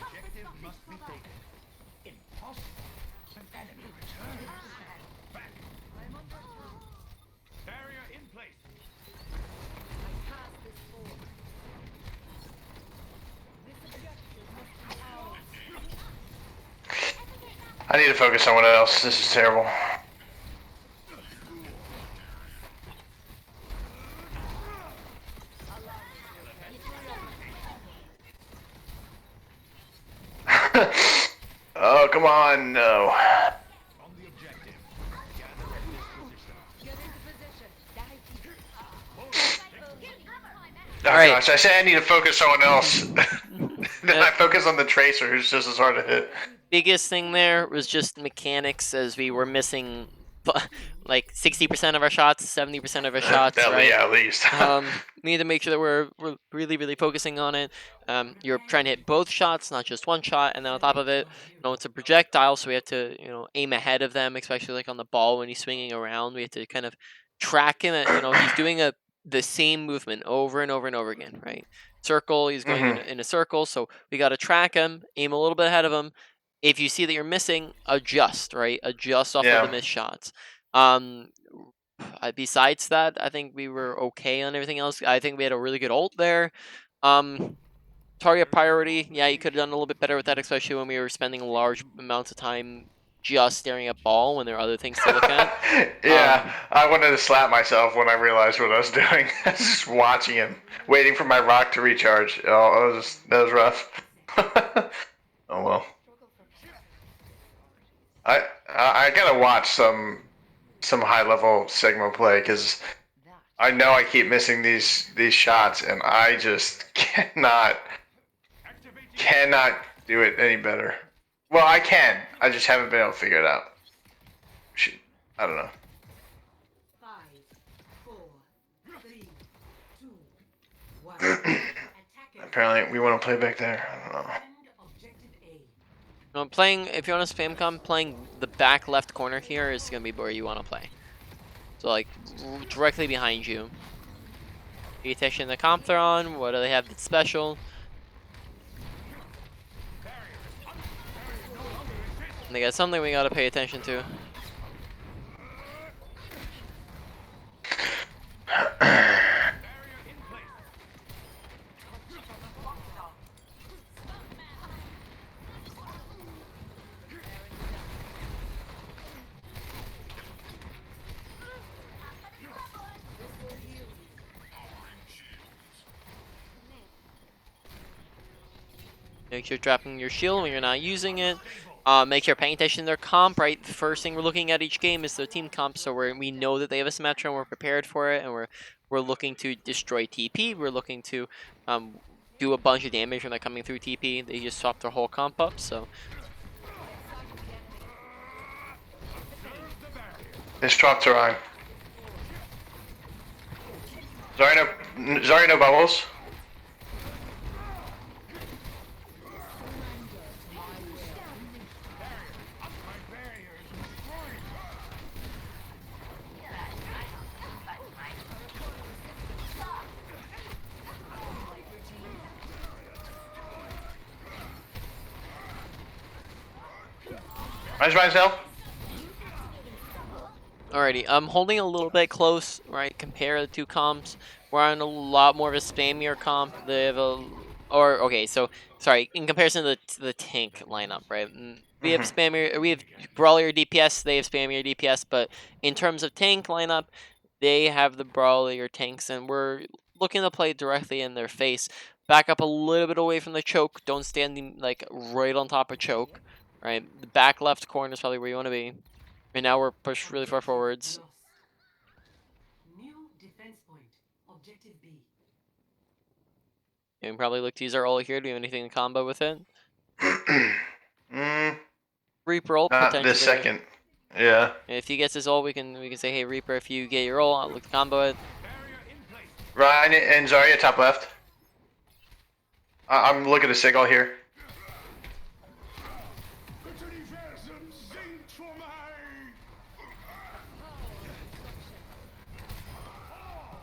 Speaker 10: Objective must be taken. Impossible. An enemy returns. Back. Barrier in place.
Speaker 3: I need to focus on someone else. This is terrible. Oh, come on, no.
Speaker 10: On the objective. Gather in this position.
Speaker 3: Oh
Speaker 2: Alright.
Speaker 3: gosh, I say I need to focus someone else. Then I focus on the tracer, who's just as hard to hit.
Speaker 2: Biggest thing there was just mechanics, as we were missing like 60% of our shots, 70% of our shots, right?
Speaker 3: Yeah, at least.
Speaker 2: We need to make sure that we're really focusing on it. You're trying to hit both shots, not just one shot, and then on top of it, it's a projectile, so we have to aim ahead of them, especially like on the ball when he's swinging around. We have to kind of track him. He's doing the same movement over and over and over again, right? Circle, he's going in a circle, so we got to track him, aim a little bit ahead of him. If you see that you're missing, adjust, right? Adjust off of the missed shots. Besides that, I think we were okay on everything else. I think we had a really good ult there. Target priority, yeah, you could have done a little bit better with that, especially when we were spending large amounts of time just staring at ball when there are other things to look at.
Speaker 3: Yeah, I wanted to slap myself when I realized what I was doing. I was just watching him, waiting for my rock to recharge. Oh, that was rough. Oh well. I gotta watch some high level Sigma play, because I know I keep missing these shots, and I just cannot do it any better. Well, I can. I just haven't been able to figure it out. I don't know.
Speaker 7: 5, 4, 3, 2, 1.
Speaker 3: Apparently, we want to play back there. I don't know.
Speaker 2: If you want to spam com, playing the back left corner here is going to be where you want to play. So, like, directly behind you. Pay attention to the comp they're on. What do they have that's special? And they got something we got to pay attention to. Make sure you're dropping your shield when you're not using it. Make sure you're paying attention to their comp, right? The first thing we're looking at each game is their team comp, so we know that they have a Symmetra and we're prepared for it, and we're looking to destroy TP. We're looking to do a bunch of damage when they're coming through TP. They just swapped their whole comp up, so.
Speaker 3: This dropped Orion. Zarya no bubbles. Mine's myself.
Speaker 2: Alrighty, I'm holding a little bit close, right? Compare the two comps. We're on a lot more of a spammier comp. They have okay, so sorry. In comparison to the tank lineup, right? We have spammier, we have brawler DPS. They have spammier DPS, but in terms of tank lineup, they have the brawler tanks, and we're looking to play directly in their face. Back up a little bit away from the choke. Don't stand like right on top of choke, right? The back left corner is probably where you want to be. And now we're pushed really far forwards.
Speaker 7: Lost. New defense point. Objective B.
Speaker 2: And we probably look to use our ult here. Do you have anything in combo with it? Reaper ult,
Speaker 3: Not
Speaker 2: potentially.
Speaker 3: this second. Yeah.
Speaker 2: And if he gets his ult, we can say, hey Reaper, if you get your ult, I'll look to combo it.
Speaker 3: Ryan and Zarya top left. I'm looking at Sigil here.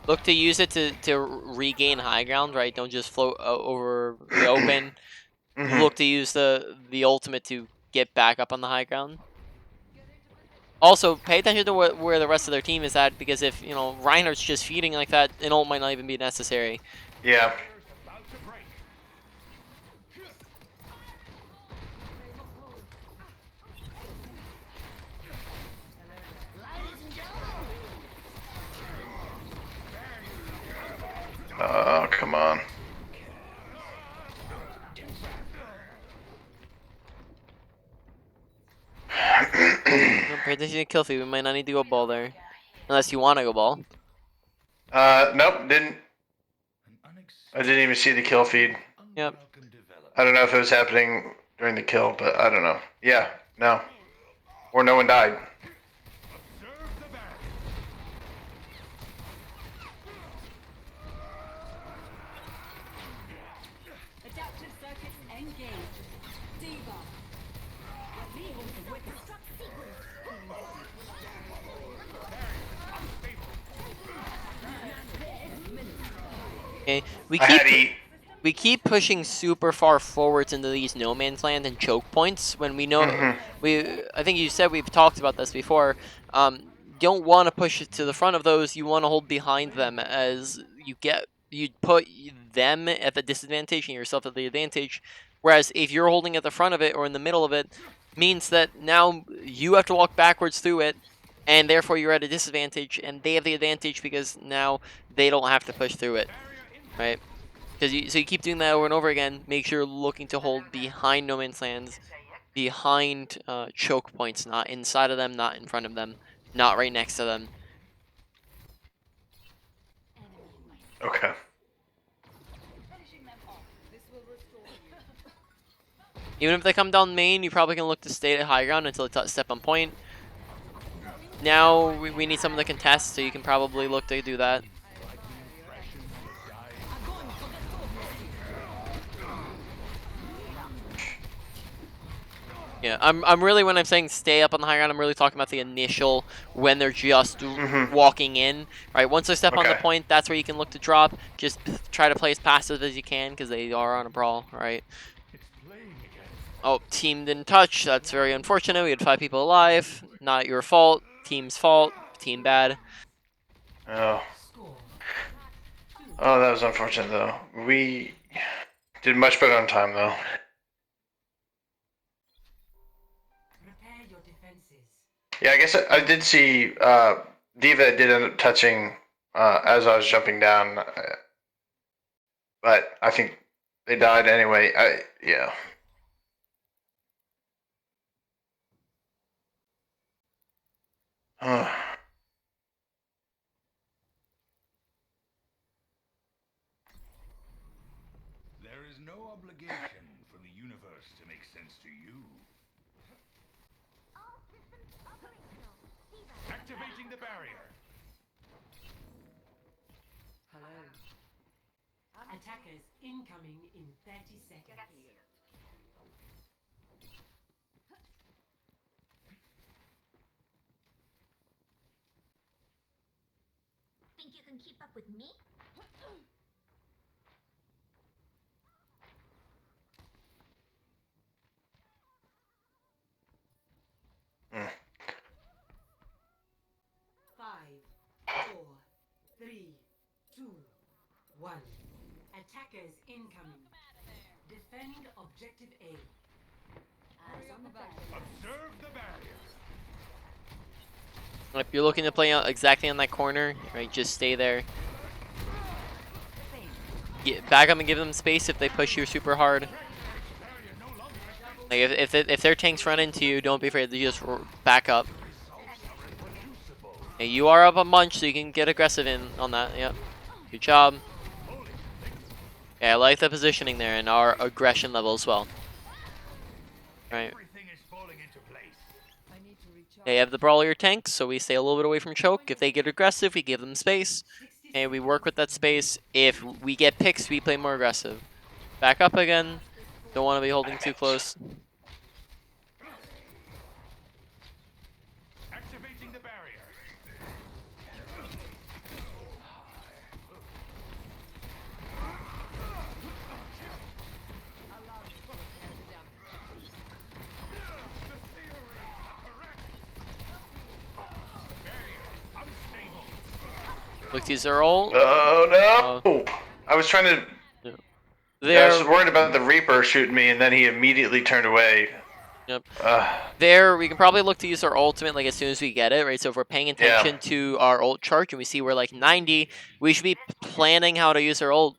Speaker 2: Look to use it to regain high ground, right? Don't just float over the open. Look to use the ultimate to get back up on the high ground. Also, pay attention to where the rest of their team is at, because if, you know, Reinhardt's just feeding like that, an ult might not even be necessary.
Speaker 3: Yeah. Oh, come on.
Speaker 2: Pay attention to kill feed. We might not need to go ball there. Unless you want to go ball.
Speaker 3: Nope, didn't. I didn't even see the kill feed.
Speaker 2: Yep.
Speaker 3: I don't know if it was happening during the kill, but I don't know. Yeah, no. Or no one died.
Speaker 7: Adaptive circuits engaged. Diva.
Speaker 2: Okay,
Speaker 3: we
Speaker 2: keep pushing super far forwards into these no man's land and choke points when we know I think you said we've talked about this before. Don't want to push it to the front of those. You want to hold behind them as you put them at the disadvantage and yourself at the advantage. Whereas if you're holding at the front of it or in the middle of it, means that now you have to walk backwards through it, and therefore you're at a disadvantage, and they have the advantage because now they don't have to push through it, right? So you keep doing that over and over again. Make sure you're looking to hold behind no man's lands, behind choke points, not inside of them, not in front of them, not right next to them.
Speaker 3: Okay.
Speaker 2: Even if they come down main, you probably can look to stay at high ground until they step on point. Now we need someone to contest, so you can probably look to do that. Yeah, I'm really, when I'm saying stay up on the high ground, I'm really talking about the initial, when they're just walking in, right? Once they step on the point, that's where you can look to drop. Just try to play as passive as you can, because they are on a brawl, right? Oh, team didn't touch. That's very unfortunate. We had 5 people alive. Not your fault. Team's fault. Team bad.
Speaker 3: Oh. Oh, that was unfortunate, though. We did much better on time, though. Yeah, I guess I did see Diva did end up touching as I was jumping down, but I think they died anyway. Yeah.
Speaker 10: There is no obligation for the universe to make sense to you. Activating the barrier.
Speaker 7: Hello. Attackers incoming in 30 seconds.
Speaker 11: Think you can keep up with me?
Speaker 7: 1. Attackers incoming. Defend objective A. Eyes on the barrier.
Speaker 10: Observe the barrier.
Speaker 2: If you're looking to play out exactly on that corner, right, just stay there. Back up and give them space if they push you super hard. Like if their tanks run into you, don't be afraid to just back up. Okay, you are up a bunch, so you can get aggressive in on that. Yep, good job. Yeah, I like the positioning there and our aggression level as well. Right.
Speaker 10: Everything is falling into place.
Speaker 2: They have the brawler tanks, so we stay a little bit away from choke. If they get aggressive, we give them space. And we work with that space. If we get picks, we play more aggressive. Back up again. Don't want to be holding too close.
Speaker 10: Activating the barrier.
Speaker 2: Look to use their ult.
Speaker 3: Oh no! I was trying to. I was
Speaker 2: There,
Speaker 3: worried about the Reaper shooting me, and then he immediately turned away.
Speaker 2: yep. There, we can probably look to use our ultimate like as soon as we get it, right? So if we're paying attention to our ult charge and we see we're like 90, we should be planning how to use our ult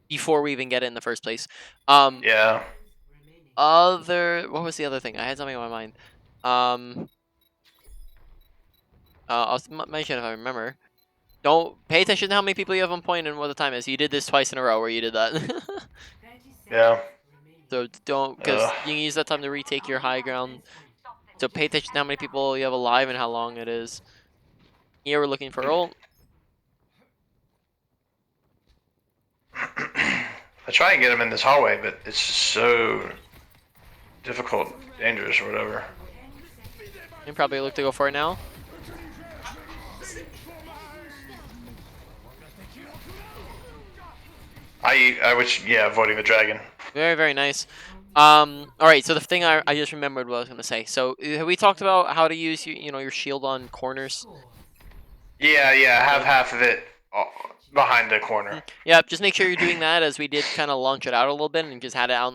Speaker 2: before we even get it in the first place.
Speaker 3: Yeah.
Speaker 2: What was the other thing? I had something on my mind. I'll mention if I remember. Don't pay attention to how many people you have on point and what the time is. You did this twice in a row where you did that.
Speaker 3: Yeah.
Speaker 2: So don't, because you can use that time to retake your high ground. So pay attention to how many people you have alive and how long it is. Here we're looking for ult.
Speaker 3: I try and get him in this hallway, but it's just so difficult, dangerous, or whatever.
Speaker 2: You probably look to go for it now.
Speaker 3: I was, yeah, avoiding the dragon.
Speaker 2: Very, very nice. All right, so the thing I just remembered what I was going to say. So have we talked about how to use your shield on corners?
Speaker 3: Yeah, have half of it behind the corner.
Speaker 2: Yeah, just make sure you're doing that, as we did kind of launch it out a little bit and just had it out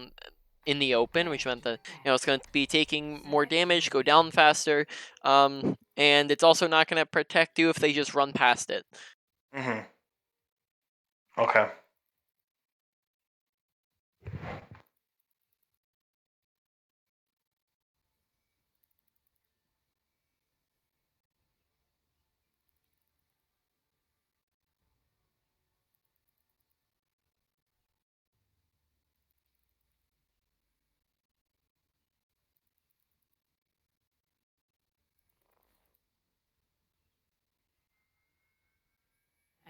Speaker 2: in the open, which meant that it's going to be taking more damage, go down faster, and it's also not going to protect you if they just run past it.
Speaker 3: Mhm. Okay.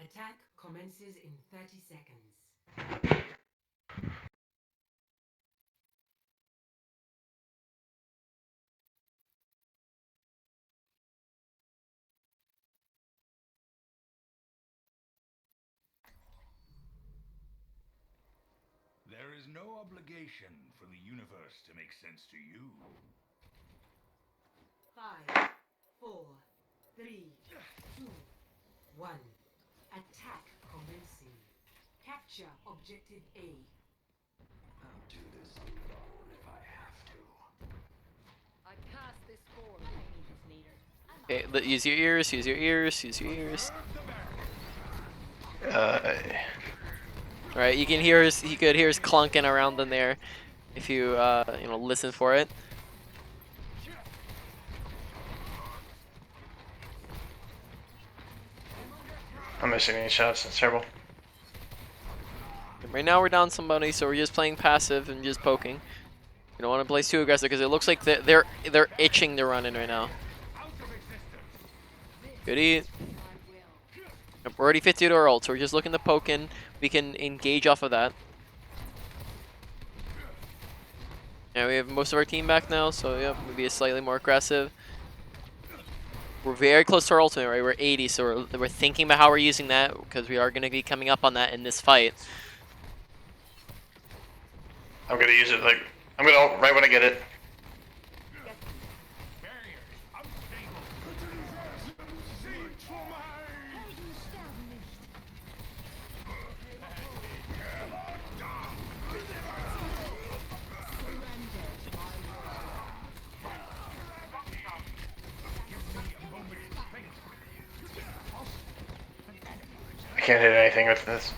Speaker 7: Attack commences in 30 seconds.
Speaker 10: There is no obligation for the universe to make sense to you.
Speaker 7: 5, 4, 3, 2, 1. Attack commencing. Capture objective A.
Speaker 10: I'll do this alone if I have to.
Speaker 7: I cast this forward. I need this leader.
Speaker 2: Okay, use your ears, use your ears, use your ears. Alright, you can hear you could hear us clunking around in there if you listen for it.
Speaker 3: I'm missing any shots. That's terrible.
Speaker 2: Right now we're down somebody, so we're just playing passive and just poking. You don't want to play too aggressive because it looks like they're itching to run in right now. Good eat. We're already 50 to our ult, so we're just looking to poke in. We can engage off of that. Yeah, we have most of our team back now, so yeah, we'll be slightly more aggressive. We're very close to our ultimate, right? We're 80, so we're thinking about how we're using that, because we are going to be coming up on that in this fight.
Speaker 3: I'm gonna use it I'm gonna ult right when I get it. can't hit anything with this.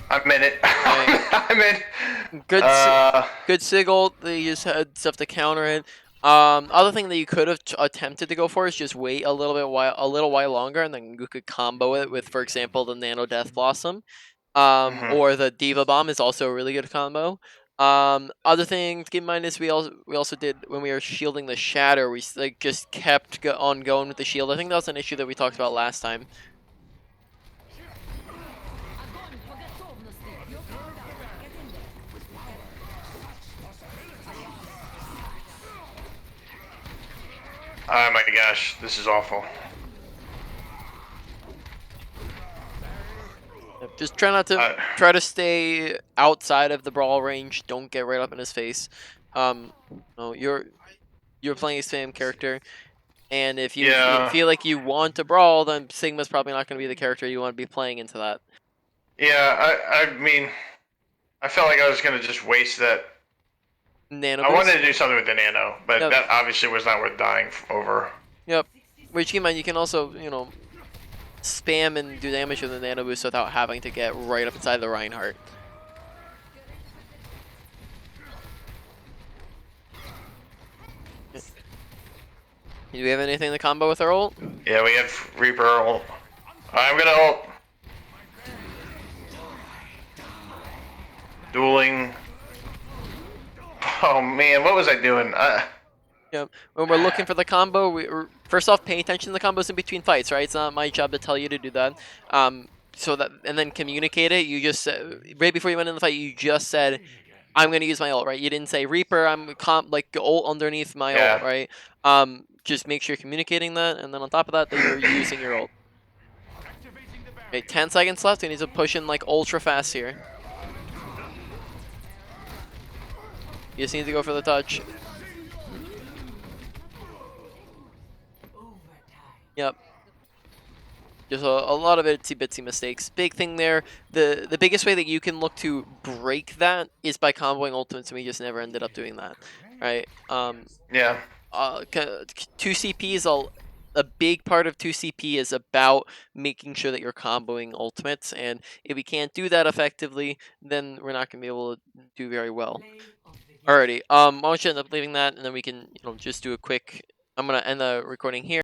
Speaker 3: I'm in it.
Speaker 2: Right.
Speaker 3: I'm in.
Speaker 2: Good,
Speaker 3: Uh,
Speaker 2: good sigil. They just had stuff to counter it. Other thing that you could have attempted to go for is just wait a little while longer, and then you could combo it with, for example, the Nano Death Blossom. Or the Diva Bomb is also a really good combo. Other thing to keep in mind is we also did when we were shielding the Shatter, we like just kept on going with the shield. I think that was an issue that we talked about last time.
Speaker 3: oh my gosh, this is awful.
Speaker 2: Just try not to try to stay outside of the brawl range. Don't get right up in his face. No, you're playing a spam character, and if you feel like you want to brawl, then Sigma's probably not going to be the character you want to be playing into that.
Speaker 3: Yeah, I mean, I felt like I was gonna just waste that.
Speaker 2: Nano
Speaker 3: I
Speaker 2: boost?
Speaker 3: wanted to do something with the nano, but
Speaker 2: Yep.
Speaker 3: that obviously was not worth dying over.
Speaker 2: Yep. Which keep in mind, you can also, spam and do damage with the nano boost without having to get right up inside the Reinhardt. Do we have anything to combo with our ult?
Speaker 3: Yeah, we have Reaper ult. I'm gonna ult. Dueling. Oh man, what was I doing?
Speaker 2: Yep. When we're looking for the combo, first off, pay attention to the combos in between fights, right? It's not my job to tell you to do that. So that, and then communicate it. You just right before you went in the fight, you just said, "I'm gonna use my ult," right? You didn't say Reaper. I'm ult underneath my ult, right? Just make sure you're communicating that, and then on top of that, you're using your ult. Okay, 10 seconds left. We need to push in like ultra fast here. You just need to go for the touch. Yep. Just a lot of itsy bitsy mistakes. Big thing there. The biggest way that you can look to break that is by comboing ultimates, and we just never ended up doing that, right?
Speaker 3: Yeah.
Speaker 2: 2CP is a big part of 2CP is about making sure that you're comboing ultimates, and if we can't do that effectively, then we're not gonna be able to do very well. Alrighty. Why don't you end up leaving that, and then we can just do a quick. I'm gonna end the recording here.